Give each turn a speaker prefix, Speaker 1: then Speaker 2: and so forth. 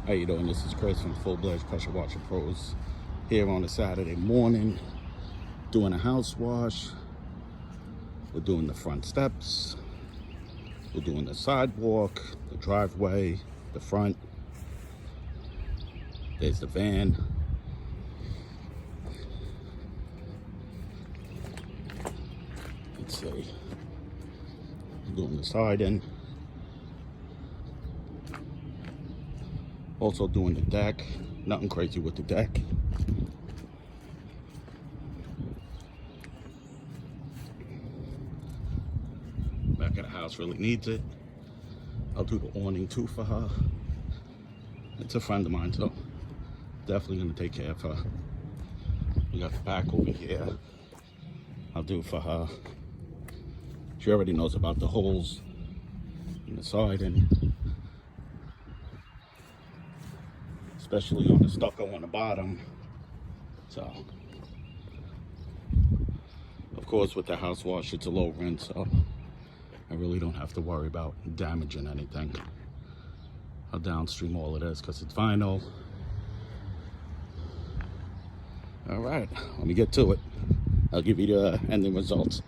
Speaker 1: How you doing? This is Chris from Full Blast Pressure Washer Pros here on a Saturday morning doing a house wash. We're doing the front steps, we're doing the sidewalk, the driveway, the front. There's the van. Let's see. We're doing the siding. Also doing the deck. Nothing crazy with the deck. Back of the house really needs it. I'll do the awning too for her. It's a friend of mine, so definitely gonna take care of her. We got the back over here. I'll do it for her. She already knows about the holes in the siding, especially on the stucco on the bottom. So, of course, with the house wash, it's a low rent, so I really don't have to worry about damaging anything. I'll downstream all of this because it's vinyl. All right, let me get to it. I'll give you the ending results.